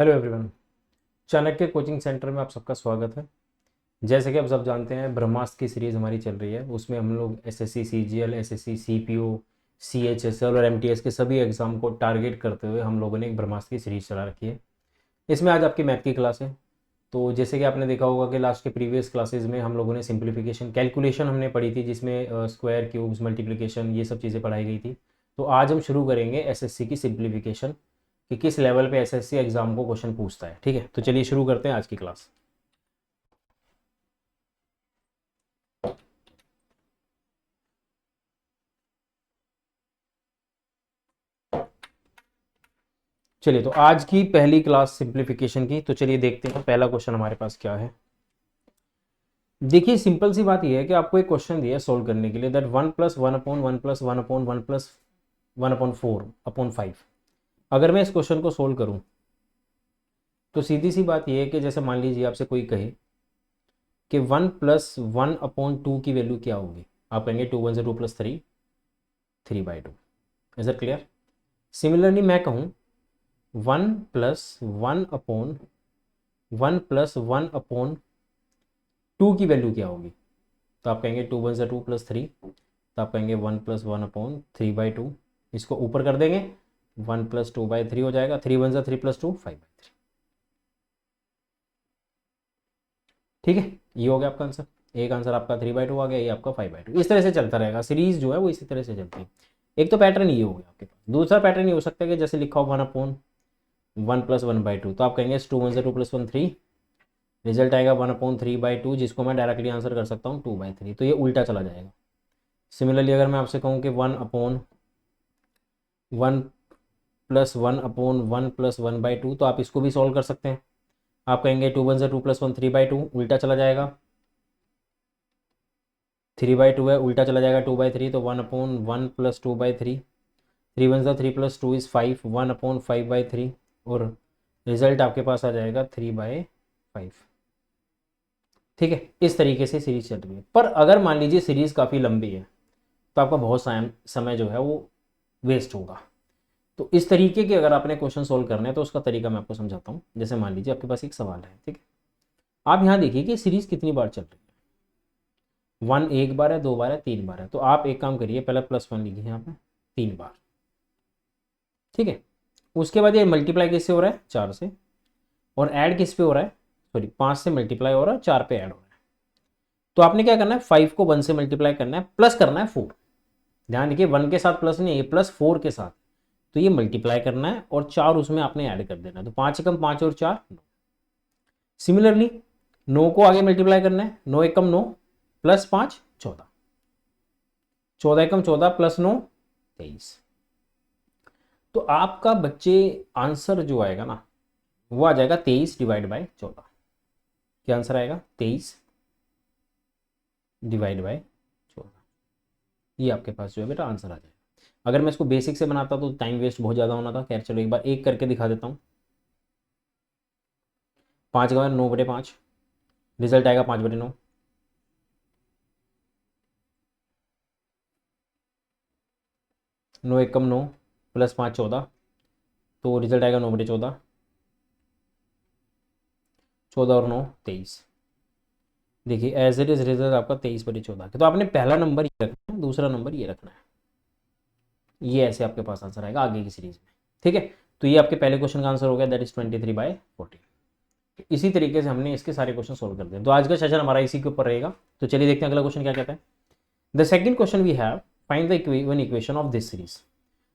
Hello everyone. Chanakya coaching centre में आप सबका स्वागत है। जैसे कि आप सब जानते हैं, ब्रह्मास्त्र की सीरीज़ हमारी चल रही है। उसमें हम लोग SSC CGL, SSC CPO, CHSL और एमटीएस के सभी एग्ज़ाम को टारगेट करते हुए हम लोगों ने एक ब्रह्मास्त्र की सीरीज़ चला रखी है। इसमें आज आपकी मैथ की क्लास है। तो जैसे कि आपने देखा होगा कि लास्ट के प्रीवियस क्लासेज में हम लोगों ने सिंप्लीफिकेशन कैलकुलेशन हमने पढ़ी थी, जिसमें स्क्वायर, क्यूब्स, मल्टीप्लिकेशन, ये सब चीज़ें पढ़ाई गई थी। तो आज हम शुरू करेंगे एसएससी की सिंप्लीफिकेशन कि किस लेवल पे एसएससी एग्जाम को क्वेश्चन पूछता है। ठीक है, तो चलिए शुरू करते हैं आज की क्लास। चलिए, तो आज की पहली क्लास सिंप्लीफिकेशन की। तो चलिए देखते हैं पहला क्वेश्चन हमारे पास क्या है। देखिए, सिंपल सी बात यह है कि आपको एक क्वेश्चन दिया है सोल्व करने के लिए, दैट 1+1/1+1/1+1/4/5। अगर मैं इस क्वेश्चन को सोल्व करूं तो सीधी सी बात यह है कि जैसे मान लीजिए आपसे कोई कहे कि 1+1/2 की वैल्यू क्या होगी, आप कहेंगे 2 1 2 + 3, 3/2। Is it clear? सिमिलरली मैं कहूँ 1+1/1+1/2 की वैल्यू क्या होगी, तो आप कहेंगे 2 1 2 + 3, तो आप कहेंगे 1+1/3/2। इसको ऊपर कर देंगे, 1+2/3 हो जाएगा। 3 1 3 + 2 5/3। ठीक है, ये हो गया आपका आंसर। एक आंसर आपका 3/2 आ गया, ये आपका 5/2। इस तरह से चलता रहेगा, सीरीज जो है वो इसी तरह से चलती है। एक तो पैटर्न ये हो गया आपके पास। दूसरा पैटर्न ये हो सकता है कि जैसे लिखा हो 1/1+1/2, तो आप कहेंगे 2 1 2 + 1 3, रिजल्ट आएगा 1/3/2, जिसको मैं डायरेक्टली आंसर कर सकता हूँ 2/3। तो ये उल्टा चला जाएगा। सिमिलरली अगर मैं आपसे कहूँ कि 1/1+1/1+1/2, तो आप इसको भी सॉल्व कर सकते हैं। आप कहेंगे 2 1 2 + 1 3/2, उल्टा चला जाएगा। 3/2 है, उल्टा चला जाएगा 2/3, तो 1/1+2/3। 3 1 3 + 2 = 5, 1/5/3, और रिजल्ट आपके पास आ जाएगा 3/5। ठीक है, इस तरीके से सीरीज चल रही है। पर अगर मान लीजिए सीरीज काफ़ी लंबी है तो आपका बहुत समय जो है वो वेस्ट होगा। तो इस तरीके के अगर आपने क्वेश्चन सोल्व करने हैं तो उसका तरीका मैं आपको समझाता हूँ। जैसे मान लीजिए आपके पास एक सवाल है, ठीक है। आप यहाँ देखिए कि सीरीज कितनी बार चल रही है। 1 एक बार है, 2 बार है, 3 बार है। तो आप एक काम करिए, पहले +1 लिखिए यहाँ पे 3 बार। ठीक है, उसके बाद ये मल्टीप्लाई किससे हो रहा है? 4 से। और ऐड किस पे हो रहा है? सॉरी, 5 से मल्टीप्लाई हो रहा है, 4 पे ऐड हो रहा है। तो आपने क्या करना है, 5 को 1 से मल्टीप्लाई करना है, प्लस करना है 4। ध्यान रखिए, 1 के साथ प्लस नहीं है, +4 के साथ। तो ये मल्टीप्लाई करना है और 4 उसमें आपने ऐड कर देना है। तो 5 एकम 5 और 4 9। सिमिलरली 9 को आगे मल्टीप्लाई करना है, 9 एकम 9 +5 14, 14 एकम 14 +9 23। तो आपका बच्चे आंसर जो आएगा ना, वो आ जाएगा 23/14। क्या आंसर आएगा? 23/14। ये आपके पास जो है बेटा आंसर आ जाएगा। अगर मैं इसको बेसिक से बनाता तो टाइम वेस्ट बहुत ज़्यादा होना था। खैर चलो, एक बार एक करके दिखा देता हूँ। 5 का 9/5, रिजल्ट आएगा 5/9। 9 एकम 9 +5 14, तो रिजल्ट आएगा 9/14। 14 और 9 23। देखिए एज इट इज रिजल्ट आपका 23/14। तो आपने पहला नंबर ये रखना है, दूसरा नंबर ये रखना है। ये ऐसे आपके पास आंसर आएगा आगे की सीरीज में। ठीक है, तो ये आपके पहले क्वेश्चन का आंसर हो गया, दैट इज 23/14। इसी तरीके से हमने इसके सारे क्वेश्चन सोल्व कर दिए। तो आज का सेशन हमारा इसी के ऊपर रहेगा। तो चलिए देखते हैं अगला क्वेश्चन क्या कहता है। The second question we have, find the one equation of this series.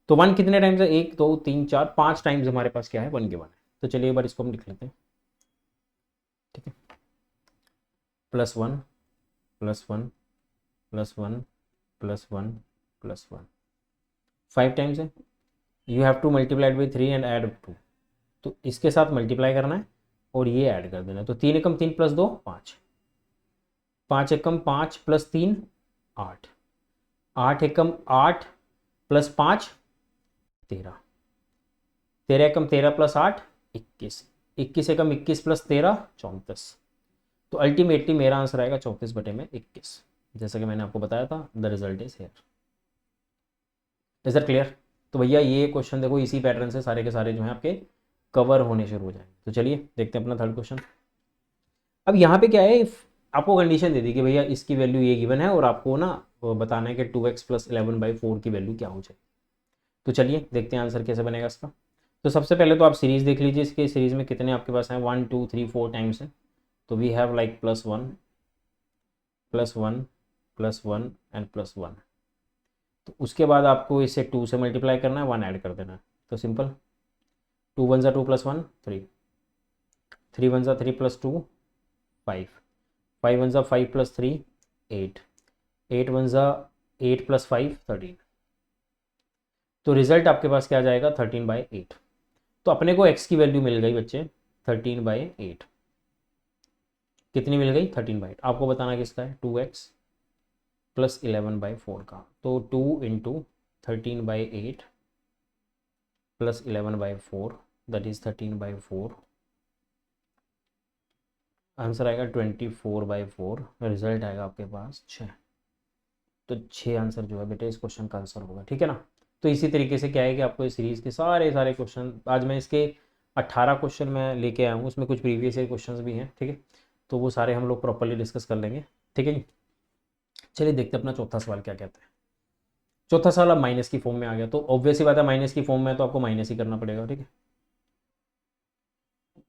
तो 1 कितने टाइम्स है? 1 2 3 4 5 टाइम्स हमारे पास क्या है? 1 के 1 है। तो चलिए एक बार इसको हम लिख लेते हैं। ठीक है, +1 +1 +1 +1 +1 5 टाइम्स है। You have to multiply by 3 and add 2। तो इसके साथ मल्टीप्लाई करना है और ये ऐड कर देना है। तो 3 एकम 3 + 2 5, 5 एकम 5 + 3 8, 8 एकम 8 + 5 13, 13 एकम 13 + 8 21, 21 एकम 21 + 13 34। तो अल्टीमेटली मेरा आंसर आएगा 34/21। जैसा कि मैंने आपको बताया था, the result is here. Is that clear? तो भैया ये क्वेश्चन देखो, इसी पैटर्न से सारे के सारे जो हैं आपके कवर होने शुरू हो जाएंगे। तो चलिए देखते हैं अपना थर्ड क्वेश्चन। अब यहाँ पे क्या है, आपको कंडीशन दे दी कि भैया इसकी वैल्यू ये गिवन है और आपको ना वो बताना है कि 2x प्लस 11/4 की वैल्यू क्या हो जाए। तो चलिए देखते हैं आंसर कैसे बनेगा इसका। तो सबसे पहले तो आप सीरीज़ देख लीजिए, इसके सीरीज़ में कितने आपके पास हैं, 1 2 3 4 टाइम्स है। तो वी हैव लाइक +1 +1 +1 एंड +1। तो उसके बाद आपको इसे 2 से मल्टीप्लाई करना है, 1 ऐड कर देना है। तो सिंपल, 2 1 2 +1 3, 3 1 3 + 2 5, 5 1 5 + 3 8, 8 1 8 + 5 13। तो रिजल्ट आपके पास क्या आ जाएगा, 13/8। तो अपने को x की वैल्यू मिल गई बच्चे 13/8। कितनी मिल गई, 13/8। आपको बताना किसका है, 2x प्लस 11/4 का। तो 2 × 13/8 प्लस 11/4 दैट इज 13/4। आंसर आएगा 24/4। रिजल्ट आएगा आपके पास 6। तो 6 आंसर जो है बेटे इस क्वेश्चन का आंसर होगा, ठीक है ना। तो इसी तरीके से क्या है कि आपको इस सीरीज़ के सारे सारे क्वेश्चन, आज मैं इसके 18 क्वेश्चन मैं लेके आया हूँ, उसमें कुछ प्रीवियस ईयर क्वेश्चन भी हैं, ठीक है। तो वो सारे हम लोग प्रॉपरली डिस्कस कर लेंगे, ठीक है जी। चलिए देखते हैं अपना चौथा सवाल क्या कहता है। चौथा सवाल अब माइनस की फॉर्म में आ गया, तो ऑब्वियस ही बात है माइनस की फॉर्म में तो आपको माइनस ही करना पड़ेगा, ठीक है।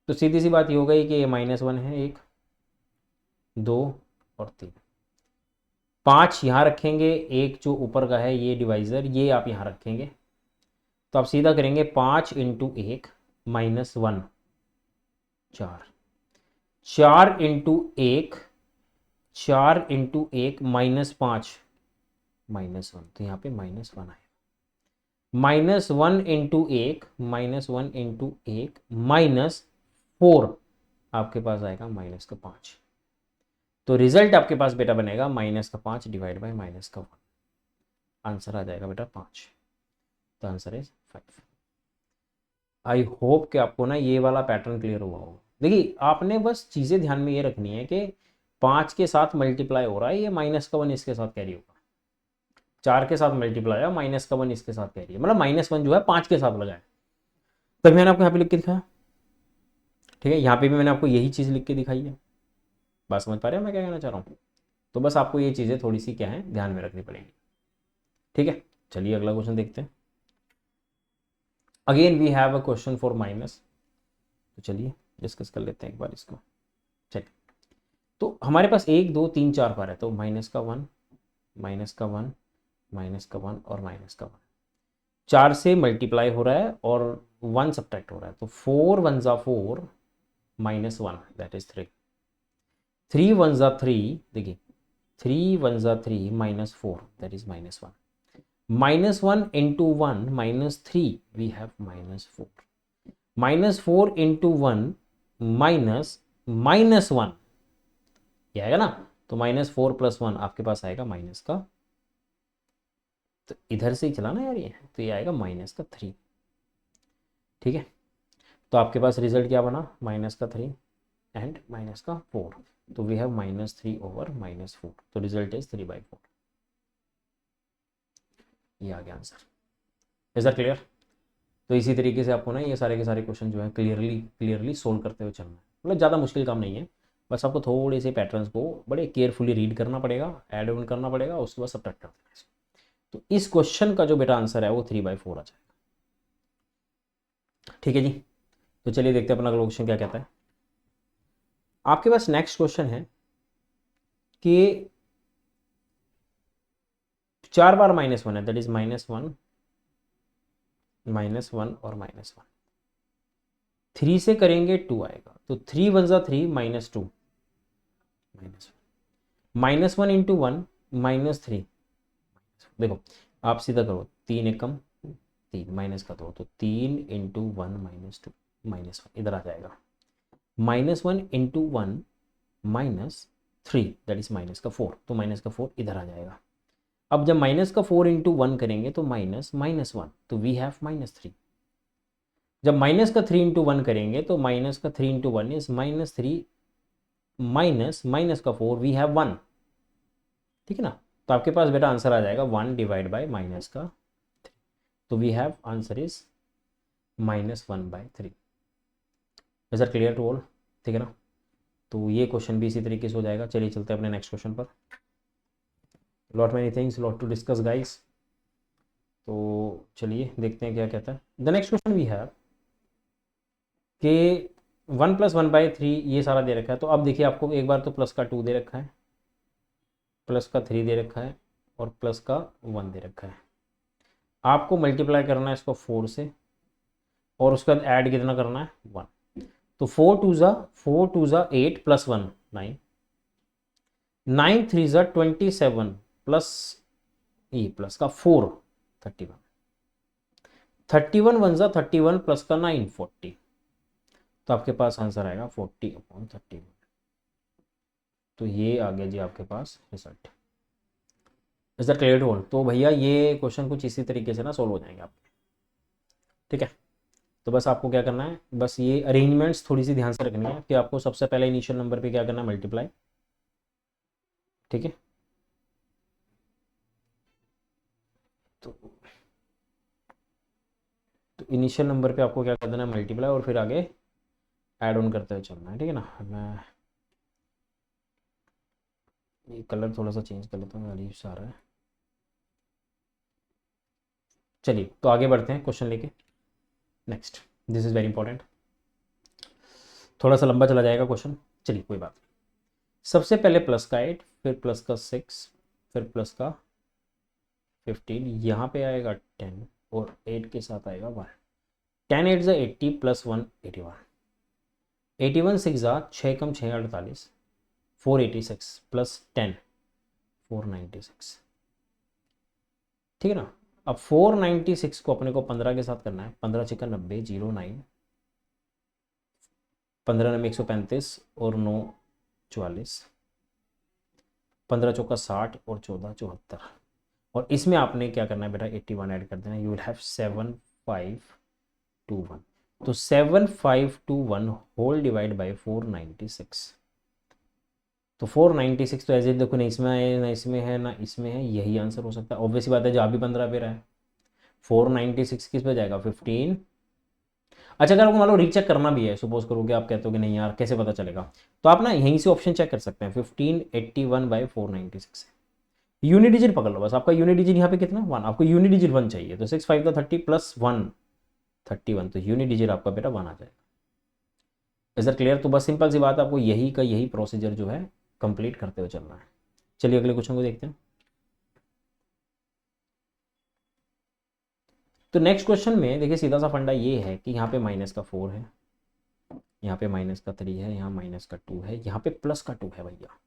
तो सीधी सी बात ये हो गई कि ये -1 है, 1 2 और 3, 5 यहाँ रखेंगे, एक जो ऊपर का है ये डिवाइज़र ये आप यहाँ रखेंगे। तो आप सीधा करेंगे 5 × 1 -1 4, 4 × 1 4 × 1 -5 -1। तो यहाँ पे -1 आएगा। -1 × 1 -1 × 1 -4 आपके पास आएगा -5। तो रिजल्ट आपके पास बेटा बनेगा -5 डिवाइड बाय -1। आंसर आ जाएगा बेटा 5। तो आंसर इज 5। आई होप कि आपको ना ये वाला पैटर्न क्लियर हुआ होगा। देखिए आपने बस चीज़ें ध्यान में ये रखनी है कि 5 के साथ मल्टीप्लाई हो रहा है, ये -1 इसके साथ कैरी होगा। 4 के साथ मल्टीप्लाई है, -1 इसके साथ कैरी है, मतलब -1 जो है 5 के साथ लगाए। तभी मैंने आपको यहाँ पे लिख के दिखाया, ठीक है। यहाँ पे भी मैंने आपको यही चीज़ लिख के दिखाई है। बात समझ पा रहे हो मैं क्या कहना चाह रहा हूँ। तो बस आपको ये चीज़ें थोड़ी सी क्या है ध्यान में रखनी पड़ेगी, ठीक है। चलिए अगला क्वेश्चन देखते हैं। Again we have a question for minus. तो चलिए डिस्कस कर लेते हैं एक बार इसको। चलिए तो हमारे पास 1 2 3 4 बार है, तो -1 -1 -1 और -1। 4 से मल्टीप्लाई हो रहा है और 1 सब्ट्रैक्ट हो रहा है। तो 4 1 4 -1 दैट इज 3, 3 1 3, देखिए 3 1 3 -4 दैट इज -1, -1 × 1 -3 वी हैव -4, -4 × 1 -1 ये आएगा ना। तो -4 + 1 आपके पास आएगा माइनस का, तो इधर से ही चला ना यार ये, तो ये आएगा -3, ठीक है। तो आपके पास रिजल्ट क्या बना, -3 एंड -4। तो वी हैव -3 ओवर -4। तो रिजल्ट इज 3/4। ये आ गया आंसर। Is that clear. तो इसी तरीके से आपको ना ये सारे के सारे क्वेश्चन जो है क्लियरली सोल्व करते हुए चलना है। मतलब ज़्यादा मुश्किल काम नहीं है, बस आपको थोड़े से पैटर्न्स को बड़े केयरफुली रीड करना पड़ेगा, ऐड ऑन करना पड़ेगा, उसके बाद सब्ट्रैक्ट कर देना है। तो इस क्वेश्चन का जो बेटा आंसर है वो 3/4 आ जाएगा, ठीक है जी। तो चलिए देखते हैं अपना क्वेश्चन क्या कहता है। आपके पास नेक्स्ट क्वेश्चन है कि 4 बार -1 है, दैट इज -1 -1 और -1। 3 से करेंगे 2 आएगा, तो 3 1 3 -2 -1 × 1 -3। देखो आप सीधा करो, 3 1 कम 3 माइनस का 2, तो 3 × 1 -2 -1 इधर आ जाएगा, -1 × 1 -3 दैट इज -4। तो -4 इधर आ जाएगा। अब जब -4 × 1 करेंगे तो -1, तो वी हैव -3। जब -3 × 1 करेंगे तो -3 × 1 इज -3 -4 वी हैव 1, ठीक है ना। तो आपके पास बेटा आंसर आ जाएगा 1 डिवाइड बाय -3। तो we have answer is -1/3। Is are clear to all? ठीक है ना? तो ये क्वेश्चन भी इसी तरीके से हो जाएगा। चलिए चलते हैं अपने नेक्स्ट क्वेश्चन पर। Lot many things, lot to discuss guys. तो चलिए देखते हैं क्या कहता है। The next question we have कि 1+1/3 ये सारा दे रखा है। तो अब देखिए, आपको एक बार तो प्लस का 2 दे रखा है, प्लस का 3 दे रखा है और प्लस का 1 दे रखा है। आपको मल्टीप्लाई करना है इसको 4 से और उसके बाद ऐड कितना करना है? 1। तो 4 2 ज़ा 8 + 1 9, 9 3 ज़ा 27 प्लस ई प्लस का 4 31, 31 1 ज़ा 31 प्लस का 9 40। तो आपके पास आंसर आएगा 40/31। तो ये आ गया जी आपके पास result. Is that clear to all? तो भैया ये क्वेश्चन कुछ इसी तरीके से ना सोल्व हो जाएंगे आपके। ठीक है? तो बस आपको क्या करना है, बस ये अरेंजमेंट्स थोड़ी सी ध्यान से रखनी है कि आपको सबसे पहले इनिशियल नंबर पे क्या करना है? मल्टीप्लाई। ठीक है? तो इनिशियल नंबर पे आपको क्या कर देना है? मल्टीप्लाई, और फिर आगे ऐड ऑन करते हुए चलना है। ठीक है ना? मैं ये कलर थोड़ा सा चेंज कर लेता हूँ, अजीब सा आ रहा है। चलिए तो आगे बढ़ते हैं क्वेश्चन लेके। Next, this is very important. थोड़ा सा लंबा चला जाएगा क्वेश्चन, चलिए कोई बात नहीं। सबसे पहले प्लस का 8, फिर प्लस का 6, फिर प्लस का 15, यहाँ पे आएगा 10 और 8 के साथ आएगा 1। 10 8 ज़ा 80 + 1 81, 81 6 ज़ा 6 कम 6 48, 486 प्लस 10 496। ठीक है ना? अब 496 को अपने को 15 के साथ करना है। 15 6 90 09, 15 9 135 और 9 44, 15 चौका 60 और 14 74। और इसमें आपने क्या करना है बेटा? 81 ऐड कर देना। You will have 7521। तो 7521 होल डिवाइड बाय 496। तो 496 तो ऐसे देखो, ना इसमें है ना इसमें है ना इसमें है, यही आंसर हो सकता है। ऑब्वियसली बात है, जहाँ भी 15 पे रहा है। 496 किस पे जाएगा? 15। अच्छा, अगर आपको मान लो रीचेक करना भी है, सपोज करो कि आप कहते हो कि नहीं यार कैसे पता चलेगा, तो आप ना यहीं से ऑप्शन चेक कर सकते हैं। 1581/496 यूनिट डिजिट पकड़ लो बस। आपका यूनिट डिजिट यहाँ पे कितना? 1। आपको यूनिट डिजिट 1 चाहिए, तो 6 5 30 प्लस 1 31। तो यूनिट डिजिट आपका बेटा 1 आ जाएगा। Is that clear? तो बस सिंपल सी बात है, आपको यही का यही प्रोसीजर जो है कंप्लीट करते हुए चलना है। चलिए अगले क्वेश्चन को देखते हैं। तो नेक्स्ट क्वेश्चन में देखिए, सीधा सा फंडा ये है कि यहाँ पे माइनस का 4 है, यहाँ पे माइनस का 3 है, यहाँ माइनस का 2 है, यहाँ पे प्लस का 2 है भैया।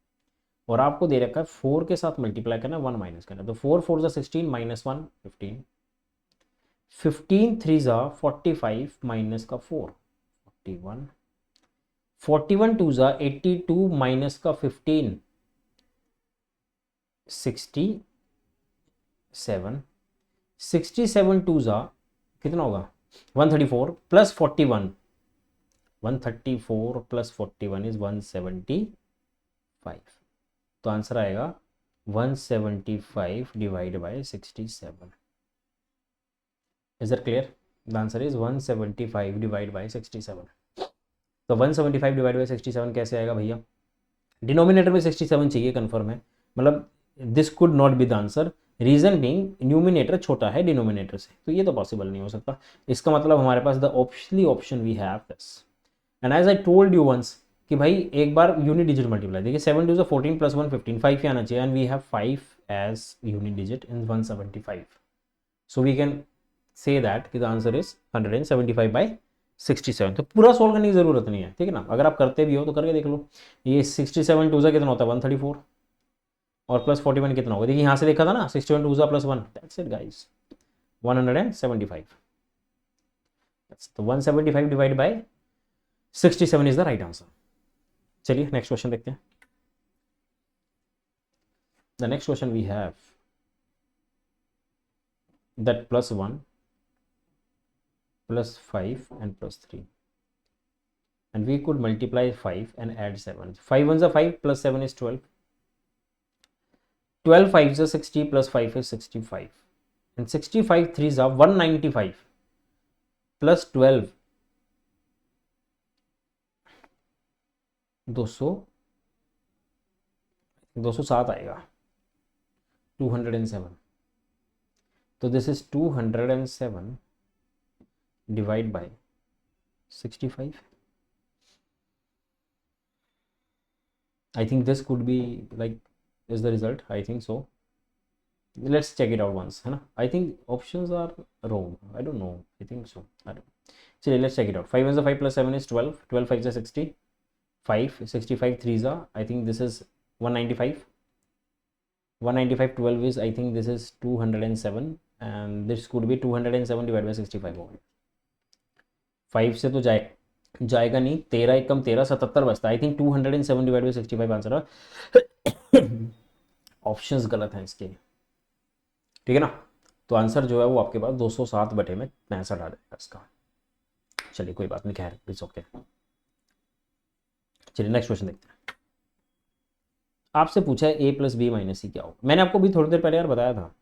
और आपको दे रखा है 4 के साथ मल्टीप्लाई करना, 1 माइनस करना। तो 4 4 ज़ा 16 माइनस 1 15, 15 3 ज़ा 45 माइनस का 4 41, 41 2 ज़ा 82 माइनस का 15 67, 67 2 ज़ा कितना होगा? 134 प्लस 41, 134 प्लस 41 इज 175। तो आंसर आएगा 175 divide by 67। Is that clear? The answer is 175 divide by 67। तो 175 डिवाइड बाय 67 कैसे आएगा भैया? डिनोमिनेटर में 67 चाहिए, कंफर्म है। मतलब this could not be the answer, reason being numerator छोटा है डिनोमिनेटर से, तो ये तो पॉसिबल नहीं हो सकता। इसका मतलब हमारे पास the only option we have this. And as I told you once कि भाई एक बार यूनिट डिजिट मल्टीप्लाई, देखिए 7 2 14 प्लस 1 15, 5 ही आना चाहिए, and we have 5 as unit digit in 175। So we can say that कि द आंसर इज 175/67। तो पूरा सोल्व करने की जरूरत नहीं है। ठीक है ना? अगर आप करते भी हो तो करके देख लो। ये 67 2 कितना होता है? 134 और प्लस 41 कितना होगा? देखिए यहाँ से देखा था ना, 61 2 प्लस 1, दैट्स इट गाइस, 175। तो 175 divide by 67 is the right answer. चलिए नेक्स्ट क्वेश्चन देखते हैं। The next question we have that +1 +5 and +3, and we could multiply 5 and add 7. 5 1s are 5 plus 7 is 12, 12 5s are 60 plus 5 is 65, and 65 3s are 195 plus 12 207 आएगा, 207। तो this is 207 divide by 65। I think this could be like is the result. I think so. Let's check it out once, है ना? I think options are wrong. I don't know. I think so. I don't. चलिए let's check it out. 5 1 5 plus 7 is 12. 12 5 is 60. 5 65 3 is I think this is 195. 195 12 is I think this is 207 and this could be 207 divided by 65 होगा। 5 से तो जाएगा नहीं, 13 एक कम 13 77 बचता है। I think 207 divide by 65 answer है। ऑप्शंस गलत हैं इसके, ठीक है ना? तो आंसर जो है वो आपके पास 207 बटे में 65 आ जाएगा इसका। चलिए कोई बात नहीं, खैर इट्स ओके। चलिए नेक्स्ट क्वेश्चन देखते हैं। आपसे पूछा है ए प्लस बी माइनस सी क्या होगा। मैंने आपको भी थोड़ी देर पहले यार बताया था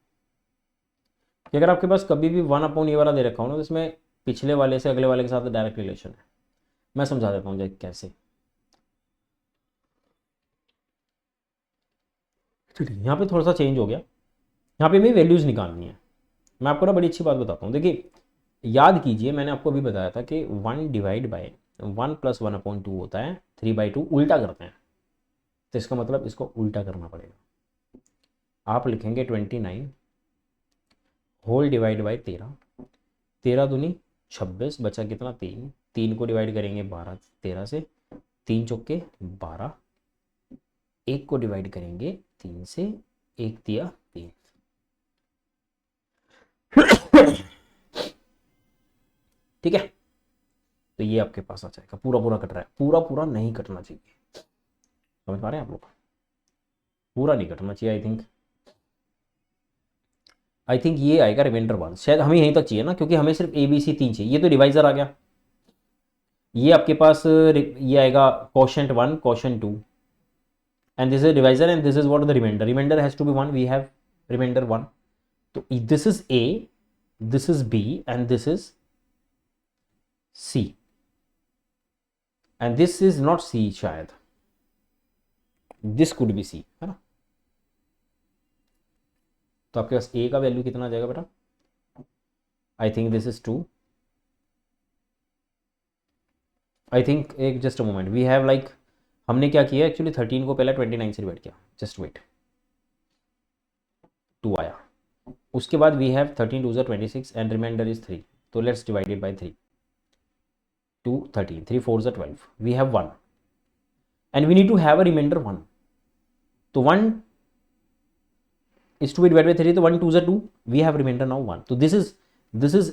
कि अगर आपके पास कभी भी 1 अपॉन ये वाला दे रखा हो ना, तो इसमें पिछले वाले से अगले वाले के साथ डायरेक्ट रिलेशन है। मैं समझा देता हूँ कैसे। चलिए यहाँ पे थोड़ा सा चेंज हो गया, यहाँ पे भी वैल्यूज़ निकालनी है। मैं आपको ना बड़ी अच्छी बात बताता हूँ। देखिए याद कीजिए, मैंने आपको अभी बताया था कि 1 डिवाइड बाय 1 प्लस 1/2 होता है, 3/2 उल्टा करते हैं। तो इसका मतलब इसको उल्टा करना पड़ेगा। आप लिखेंगे 29 होल डिवाइड बाय 13। 13 दूनी 26, बचा कितना 3। 3 को डिवाइड करेंगे 12 13 से, 3 चौके 12। 1 को डिवाइड करेंगे 3 से, 1 दिया 3। ठीक है, तो ये आपके पास आ जाएगा। पूरा पूरा कट रहा है, पूरा पूरा नहीं कटना चाहिए। समझ पा रहे हैं आप लोग? पूरा नहीं कटना चाहिए। आई थिंक ये आएगा रिमाइंडर 1। शायद हमें यहीं तक चाहिए ना, क्योंकि हमें सिर्फ ABC 3 चाहिए। ये तो डिवाइजर आ गया। ये आपके पास ये आएगा quotient 1 quotient 2 and this is divisor and this is what the remainder has to be 1. We have remainder 1. So this is A, this is B and this is C and this is not C शायद, this could be C, है ना? तो आपके पास A का value कितना आ जाएगा बेटा? I think this is 2। I think एक just a moment, we have like हमने क्या किया एक्चुअली, 13 को पहले 29 से डिवाइड किया। जस्ट वेट, 2 आया। उसके बाद we have 13 2 26 and remainder is 3। तो let's divide it by 3। 2 13 3 4 12, we have 1 and we need to have a remainder 1। तो 1 is to be divided by 3, तो 1 2 2, we have remainder now 1। तो this is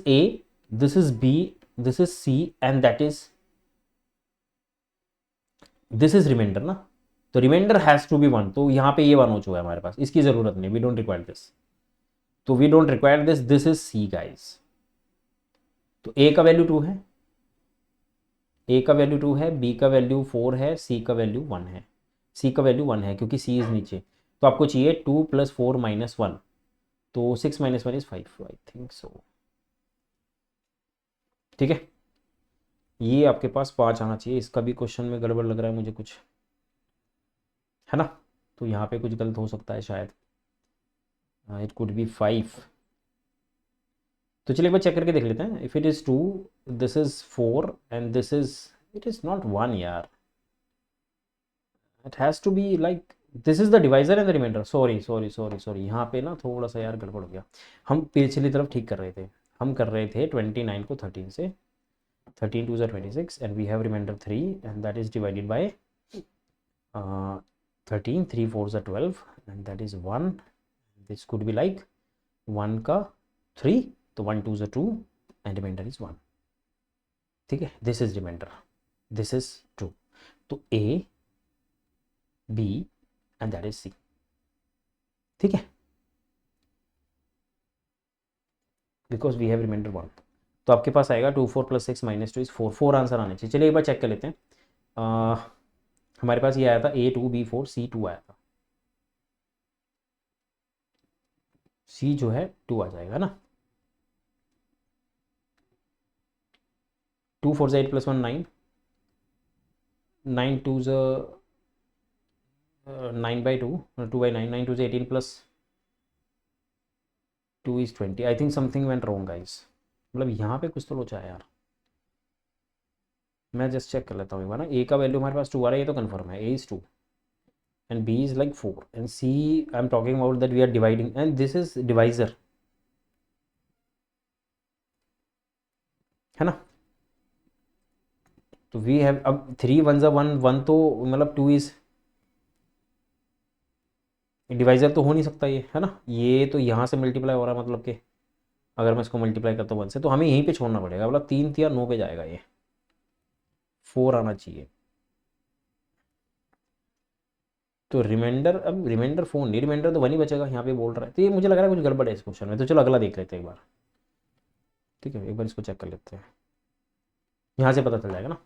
A, this is B, this is C and that is this is remainder ना। तो remainder has to be 1। तो यहाँ पे ये 1 हो चुका है हमारे पास, इसकी जरूरत नहीं, we don't require this। तो we don't require this, this is C guys। तो A का वैल्यू 2 है, A का वैल्यू 2 है, B का वैल्यू 4 है, C का वैल्यू 1 है। C का वैल्यू 1 है क्योंकि C इज नीचे। तो आपको चाहिए 2 + 4 - 1, तो 6 - 1 इज 5। आई थिंक सो, ठीक है। ये आपके पास 5 आना चाहिए। इसका भी क्वेश्चन में गड़बड़ लग रहा है मुझे कुछ, है ना? तो यहाँ पे कुछ गलत हो सकता है शायद। It could be 5। तो चलिए एक बार चेक करके देख लेते हैं। If it is 2, this is 4 and this is, it is not 1 यार, it has to be like this is the divisor and the remainder. Sorry, यहाँ पे ना थोड़ा सा यार गड़बड़ हो गया। हम पिछली तरफ ठीक कर रहे थे, हम कर रहे थे 29 को 13 से, 13 2 26 and we have remainder 3 and that is divided by 13 3 4 12 and that is 1। this could be like 1 का 3, तो 1 2 2 and remainder is 1। ठीक है, this is remainder, this is 2। तो A B and that is C। ठीक है, because we have remainder 1। तो आपके पास आएगा 2 4 + 6 - 2 is 4। 4 आंसर आने चाहिए। चलिए एक बार चेक कर लेते हैं। हमारे पास ये आया था A2 B4 C2 आया था। C जो है 2 आ जाएगा ना। 2 4 8 + 1 9, 9 टू ज़ 9/2, 2/9, 9 टू ज़ 18 plus 2 is 20। I think something went wrong guys, मतलब यहाँ पे कुछ तो लोचा है यार। मैं जस्ट चेक कर लेता हूँ एक बार ना। ए का वैल्यू हमारे पास 2 आ रहा है, ये तो कन्फर्म है, A is 2 and b is like 4 and c I'm talking about that we are dividing and this is divisor, है ना। तो वी हैव अब 3 1 ज़ा 1 1 तो मतलब 2 इज डिवाइजर तो हो नहीं सकता ये, है ना। ये तो यहाँ से मल्टीप्लाई हो रहा है, मतलब कि अगर मैं इसको मल्टीप्लाई करता हूँ 1 से तो हमें यहीं पे छोड़ना पड़ेगा, मतलब 3 या 9 पे जाएगा, ये 4 आना चाहिए। तो रिमाइंडर, अब रिमाइंडर 4 नहीं, रिमाइंडर तो 1 ही बचेगा, यहाँ पे बोल रहा है। तो ये मुझे लग रहा है कुछ गड़बड़ है इस क्वेश्चन में। तो चलो अगला देख लेते हैं एक बार, ठीक है, एक बार इसको चेक कर लेते हैं, यहाँ से पता चल जाएगा ना।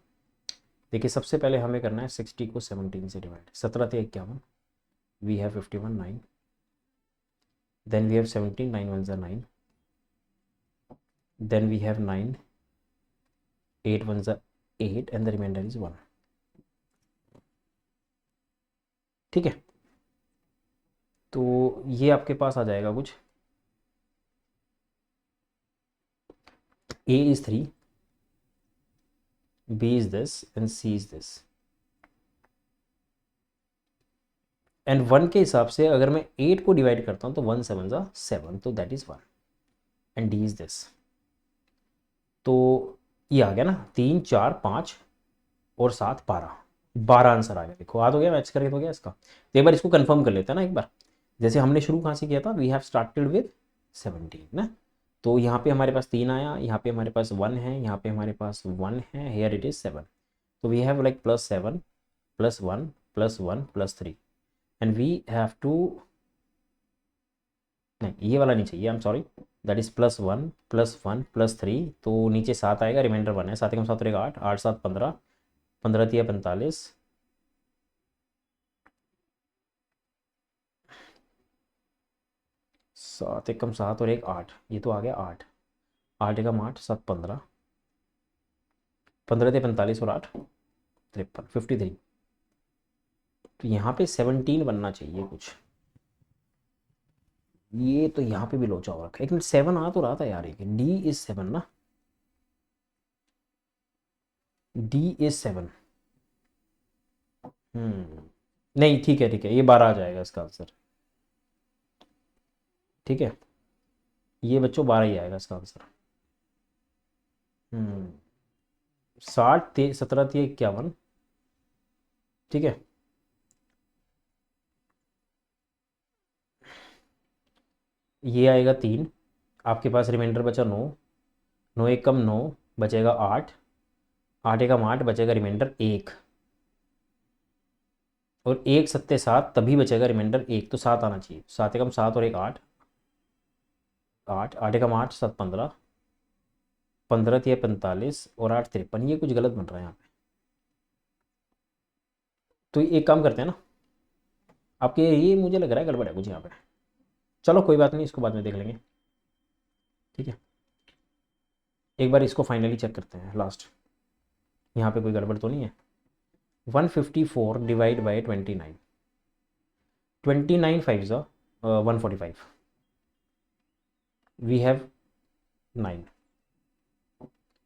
देखिए सबसे पहले हमें करना है 60 को 17 से डिवाइड। 17 थे 51, we have 51 9, then we have 17 9 1 9, then we have 9 8 1 8 and the remainder is 1, ठीक है। तो ये आपके पास आ जाएगा कुछ, A is 3, B is this and C is this. And 1 के हिसाब से अगर मैं 8 को डिवाइड करता हूँ तो 1 7 ज़ा 7, तो that is 1 and D is this. तो ये आ गया ना, 3 4 5 और 7 12, 12 आंसर आ गया। देखो आ तो गया, मैच करके तो गया इसका। तो एक बार इसको कंफर्म कर लेते हैं ना एक बार। जैसे हमने शुरू कहाँ से किया था, वी हैव स्टार्टेड विद 17 ना। तो यहाँ पे हमारे पास 3 आया, यहाँ पे हमारे पास 1 है, यहाँ पे हमारे पास 1 है, हेयर इट इज़ 7। तो we have like +7 +1 +1 +3 and we have to, नहीं ये वाला नहीं चाहिए, I am sorry, that is +1 +1 +3। तो नीचे 7 आएगा, रिमाइंडर 1 है, 7 कम 7 रहेगा 8, 8 7 15, 15 3 45, 7 1 कम 7 और 1 8, ये तो आ गया 8, 8 एकम 8 7 15, 15 थे 45 और 8 53, 53। तो यहाँ पे 17 बनना चाहिए कुछ, ये तो यहाँ पे भी लोचा हो रखा है। एक मिनट, 7 आ तो रहा था यार, एक डी इज 7 ना, डी इज 7। नहीं ठीक है ठीक है, ये 12 आ जाएगा इसका आंसर, ठीक है, ये बच्चों 12 ही आएगा इसका आंसर। 60 17 51, ठीक है। ये आएगा 3, आपके पास रिमाइंडर बचा 9, 9 1 कम 9 बचेगा 8, 8 एकम 8 बचेगा रिमाइंडर 1, और 1 7 7 तभी बचेगा रिमाइंडर 1, तो 7 आना चाहिए। 7 एकम 7 और 1 8, 8 8 एकम 8 7 15, 15 3 45 और 8 53, ये कुछ गलत बन रहा है यहाँ पे। तो एक काम करते हैं ना, आपके ये मुझे लग रहा है गड़बड़ है कुछ यहाँ पे। चलो कोई बात नहीं, इसको बाद में देख लेंगे, ठीक है। एक बार इसको फाइनली चेक करते हैं लास्ट, यहाँ पे कोई गड़बड़ तो नहीं है। 154 डिवाइड बाई 29, 29 5 ज़ा 145, वी हैव 9,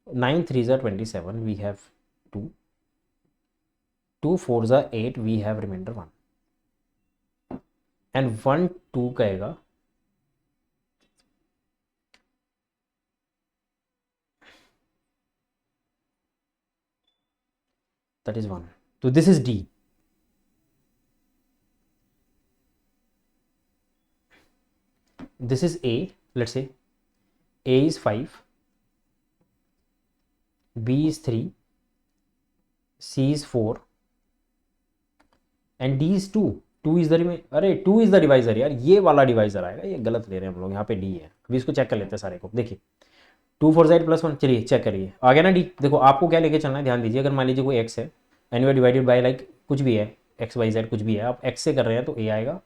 9 3 ज़ा 27, वी हैव 2, 2 4 ज़ा 8, वी हैव रिमाइंडर 1 एंड 1 2 कहेगा, दैट इज 1। तो this is D. This is A, let's say A is 5, B is 3, C is 4 and D is 2। 2 is the, अरे 2 is the divisor यार, ये वाला divisor आएगा, ये गलत ले रहे हैं हम लोग, यहाँ पे डी है। अभी इसको चेक कर लेते हैं सारे को। देखिए 2 4 8 +1, चलिए चेक करिए, आ गया ना डी। देखो आपको क्या लेके चलना है, ध्यान दीजिए। अगर मान लीजिए कोई एक्स है and we divided by like कुछ भी है, एक्स वाई जेड कुछ भी है, आप एक्स से कर रहे हैं तो ए आएगा,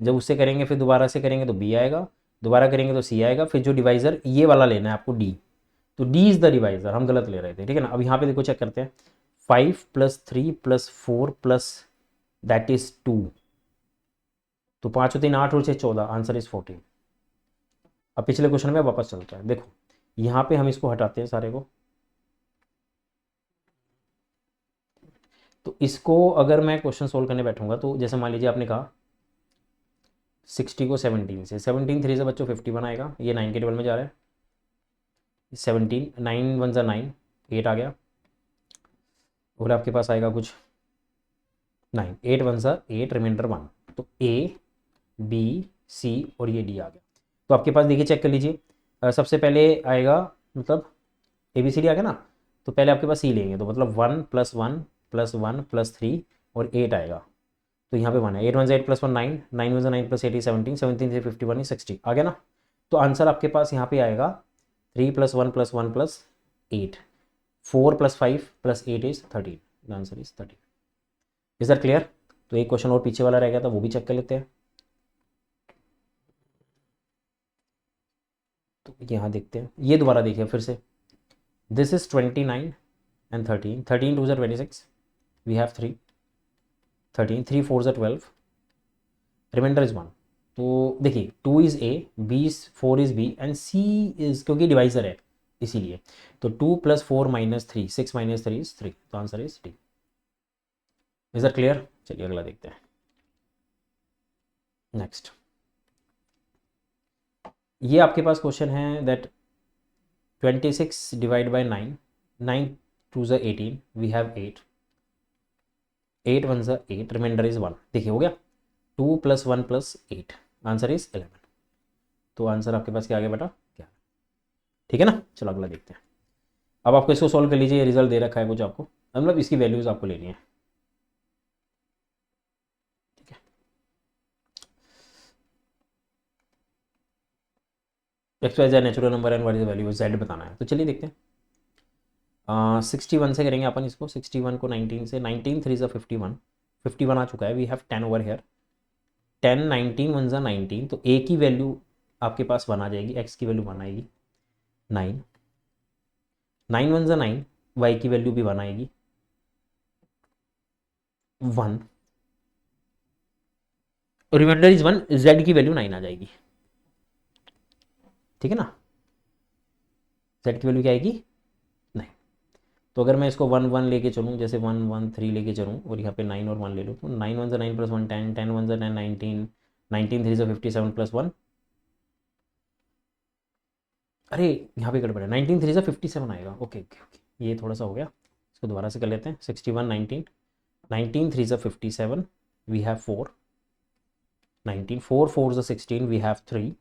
जब उससे करेंगे फिर दोबारा से करेंगे तो बी आएगा, दोबारा करेंगे तो सी आएगा, फिर जो डिवाइजर ये वाला लेना है आपको डी। तो डी इज़ द डिवाइजर, हम गलत ले रहे थे, ठीक है ना। अब यहाँ पे देखो चेक करते हैं, 5 + 3 + 4 प्लस दैट इज 2, तो 5 और 3 8 और 6 14, आंसर इज 14। अब पिछले क्वेश्चन में वापस चलता है, देखो यहाँ पे हम इसको हटाते हैं सारे को, तो इसको अगर मैं क्वेश्चन सोल्व करने बैठूंगा तो जैसे मान लीजिए आपने कहा 60 को 17 से, 17 3 से बच्चों 51 आएगा, ये 9 के टेबल में जा रहा है, 17 9 1 ज़ा 9 8 आ गया, और आपके पास आएगा कुछ 9 8 1 ज़ा 8 रिमाइंडर 1, तो ए बी सी और ये डी आ गया। तो आपके पास देखिए चेक कर लीजिए, सबसे पहले आएगा मतलब ए बी सी डी आ गया ना, तो पहले आपके पास सी लेंगे, तो मतलब 1 + 1 + 1 + 3 और 8 आएगा, तो यहाँ पे 1 है, 8 1 ज़ा 8 + 1 9 9 1 ज़ा 9 + 8 is 17 17 से 51 is 60 आ गया ना। तो आंसर आपके पास यहाँ पे आएगा 3 + 1 + 1 + 8 4 + 5 + 8 is 13, the answer is 13। Is that clear? तो एक क्वेश्चन और पीछे वाला रह गया था, वो भी चेक कर लेते हैं। तो यहाँ देखते हैं, ये दोबारा देखिए फिर से, दिस इज 29 and 13 13 2 ज़ा 26, we have 3 13 3 4 ज़ा 12, रिमाइंडर इज 1। तो देखिए 2 is A, B is 4 is B and C is, क्योंकि डिवाइजर है इसीलिए, तो 2 + 4 - 3 6 - 3 इज 3, तो answer is D. Is that clear? चलिए अगला देखते हैं। नेक्स्ट, ये आपके पास क्वेश्चन है दैट 26 डिवाइड बाय 9 9 2 ज़ा 18, वी हैव 8 8 1 ज़ा 8, रिमाइंडर इज 1। देखिए हो गया, 2 + 1 + 8, आंसर इज 11। तो आंसर आपके पास क्या आ गया बेटा? क्या? ठीक है ना। चलो अगला देखते हैं। अब आपको इसको सॉल्व कर लीजिए, रिजल्ट दे रखा है कुछ आपको, मतलब इसकी वैल्यूज आपको लेनी है। ठीक है, x y z natural number and what is value z बताना है, तो चलिए देखते हैं। 61 से करेंगे अपन इसको, 61 को 19 से, 19 3 ज़ा 51 51 आ चुका है, वी हैव 10 ओवर हेयर, 10 19 1 ज़ा 19, तो ए की वैल्यू आपके पास 1 आ जाएगी, एक्स की वैल्यू 1 आएगी, 9 9 1 ज़ा 9, वाई की वैल्यू भी 1 आएगी, 1, रिमाइंडर इज 1, जेड की वैल्यू 9 आ जाएगी। ठीक है ना, जेड की वैल्यू क्या आएगी? 9। तो अगर मैं इसको 1 1 लेके चलूँ, जैसे 1 1 3 लेके चलूँ और यहाँ पे 9 और 1 ले लूँ, तो 9 1 ज़ा 9 + 1 10 10 1 ज़ा 10 19 19 3 ज़ा 57 + 1, अरे यहाँ पे गड़बड़ है, 19 3 ज़ा 57 आएगा, ओके ओके ओके, ये थोड़ा सा हो गया, इसको दोबारा से कर लेते हैं। 61 19 19 3 ज़ा 57, वी हैव 4 19 4 4 ज़ा 16, वी हैव 3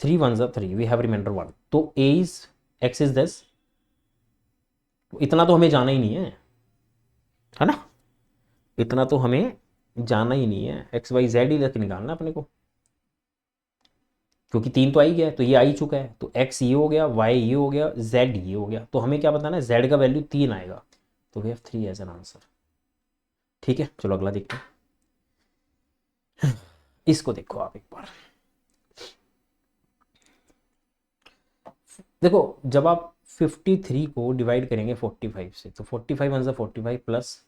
3 1 ज़ा 3, वी हैव रिमाइंडर 1। तो A is x is this, इतना तो हमें जाना ही नहीं है ना, इतना तो हमें जाना ही नहीं है, एक्स वाई जेड ही लेके निकालना अपने को, क्योंकि 3 तो आ ही गया है, तो ये आ ही चुका है, तो एक्स ये हो गया, वाई ये हो गया, जेड ये हो गया, तो हमें क्या बताना है, जेड का वैल्यू 3 आएगा, तो we have 3 as an answer. ठीक है, चलो अगला देखते हैं। इसको देखो आप एक बार, देखो जब आप 53 को डिवाइड करेंगे 45 से, तो 45 1 ज़ा 45 प्लस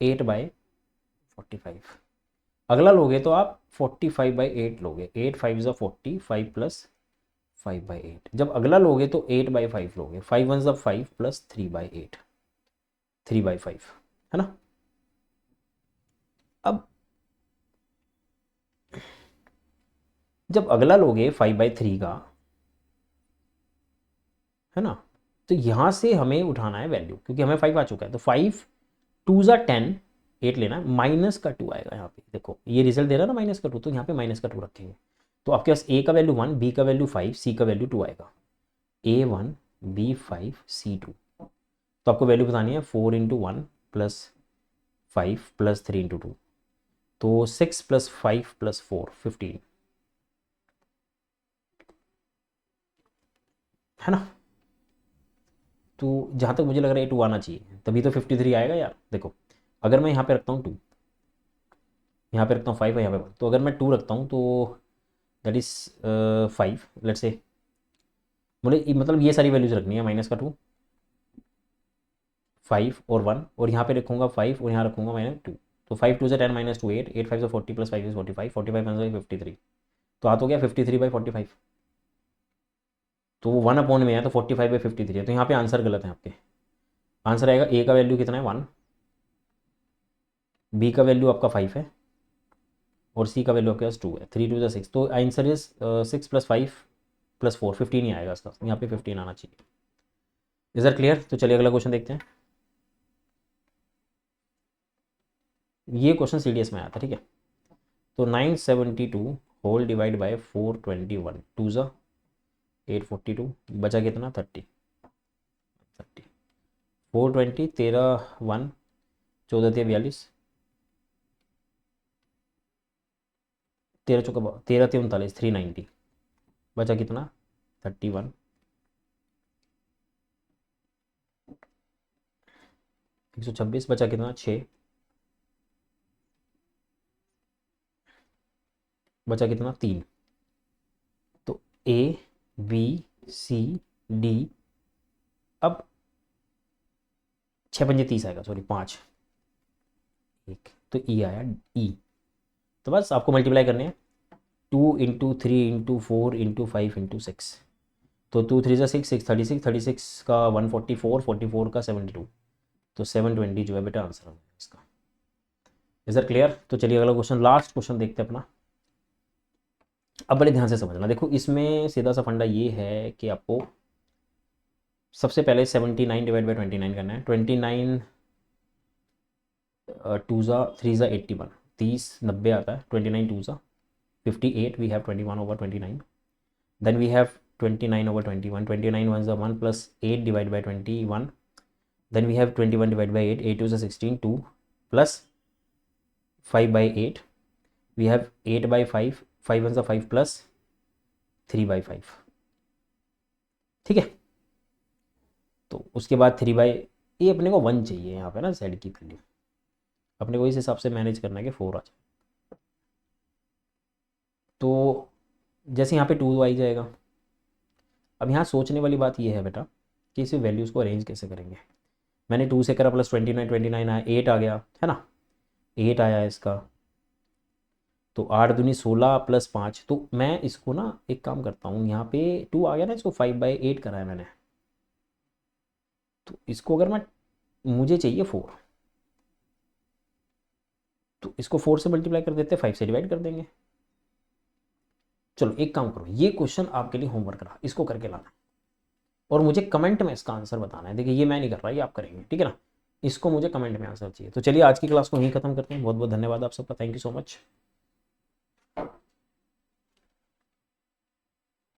8/45, अगला लोगे तो आप 45/8 लोगे, 8 5 ज़ा 40 5 प्लस 5/8, जब अगला लोगे तो 8/5 लोगे, 5 1 ज़ा 5 प्लस 3/8 3/5, है ना। अब जब अगला लोगे 5/3 का, है ना, तो यहाँ से हमें उठाना है वैल्यू, क्योंकि हमें 5 आ चुका है, तो 5 2 ज़ा 10 8 लेना है, माइनस का 2 आएगा यहाँ पे, देखो ये रिजल्ट दे रहा है ना -2, तो यहाँ पे -2 रखेंगे, तो आपके पास ए का वैल्यू 1, बी का वैल्यू 5, सी का वैल्यू 2 आएगा, A1 B5 C2, तो आपको वैल्यू बतानी है 4 × 1 + 5 + 3 × 2, तो 6 + 5 + 4 15, है ना। तो जहाँ तक मुझे लग रहा है 2 आना चाहिए, तभी तो 53 आएगा यार। देखो अगर मैं यहाँ पे रखता हूँ 2, यहाँ पे रखता हूँ 5 है, यहाँ पे 1, तो अगर मैं 2 रखता हूँ तो दैट इज़ 5 लेट्स से, मुझे मतलब ये सारी वैल्यूज रखनी है, -2 5 और 1, और यहाँ पे रखूँगा 5 और यहाँ रखूँगा -2। तो 5 2 से 10 -2 8, 8 5 से 40 + 5 इज 45, 45 5 53। तो आ तो गया 53/45। तो वो 1 में है तो 45/53 है, तो यहाँ पे आंसर गलत है आपके। आंसर आएगा ए का वैल्यू कितना है 1, बी का वैल्यू आपका 5 है, और सी का वैल्यू आपके पास 2 है। 3 2 6, तो आंसर इज 6 + 5 + 4 15 ही आएगा इसका, यहाँ पे 15 आना चाहिए। Is that clear? तो चलिए अगला क्वेश्चन देखते हैं। ये क्वेश्चन सीडीएस में आया था, ठीक है। तो 972 होल डिवाइड बाय 421, 2 ज़ा 842, बचा कितना 30। 420 13 1 14 42, 13 चौका 13 39 390, बचा कितना 31। 126, बचा कितना 6, बचा कितना 3। तो ए बी सी डी, अब 6 पंजे 30 आएगा, सॉरी 5 1, तो ई आया ई। तो बस आपको मल्टीप्लाई करने हैं 2 × 3 × 4 × 5 × 6। तो 2 3 6 6 36, 36 का 144, 44 का 72, तो 720 जो है बेटा आंसर है इसका। Is that clear? तो चलिए अगला क्वेश्चन, लास्ट क्वेश्चन देखते हैं अपना। अब बड़े ध्यान से समझना, देखो इसमें सीधा सा फंडा ये है कि आपको सबसे पहले 79 / 29 करना है। 29 2 ज़ा 3 ज़ा 81, 30 90 आता है। 29 2 ज़ा 58, we have 21/29। Then we have 29/21, 29 1 ज़ा 1 + 8 divide by 21। Then we have 21 divide by 8, 8 2 ज़ा 16, 2 + 5/8, वी हैव 8/5, 5 1 ज़ा 5 + 3/5, ठीक है। तो उसके बाद 3 ये अपने को 1 चाहिए यहाँ पे ना, z की वैल्यू अपने को इस हिसाब से मैनेज करना है कि 4 आ जाए। तो जैसे यहाँ पे 2 आ जाएगा। अब यहाँ सोचने वाली बात ये है बेटा कि इस वैल्यूज़ को अरेंज कैसे करेंगे। मैंने 2 से करा, +29 29 आया, 8 आ गया है ना, 8 आया इसका। तो 8 दूनी 16 + 5, तो मैं इसको ना एक काम करता हूँ, यहाँ पे 2 आ गया ना, इसको 5/8 करा है मैंने। तो इसको अगर मैं, मुझे चाहिए 4, तो इसको 4 से मल्टीप्लाई कर देते हैं, 5 से डिवाइड कर देंगे। चलो एक काम करो, ये क्वेश्चन आपके लिए होमवर्क रहा, इसको करके लाना और मुझे कमेंट में इसका आंसर बताना है। देखिए ये मैं नहीं कर रहा, ये आप करेंगे, ठीक है ना। इसको मुझे कमेंट में आंसर चाहिए। तो चलिए आज की क्लास को यहीं खत्म करते हैं। बहुत बहुत धन्यवाद आप सबका, थैंक यू सो मच।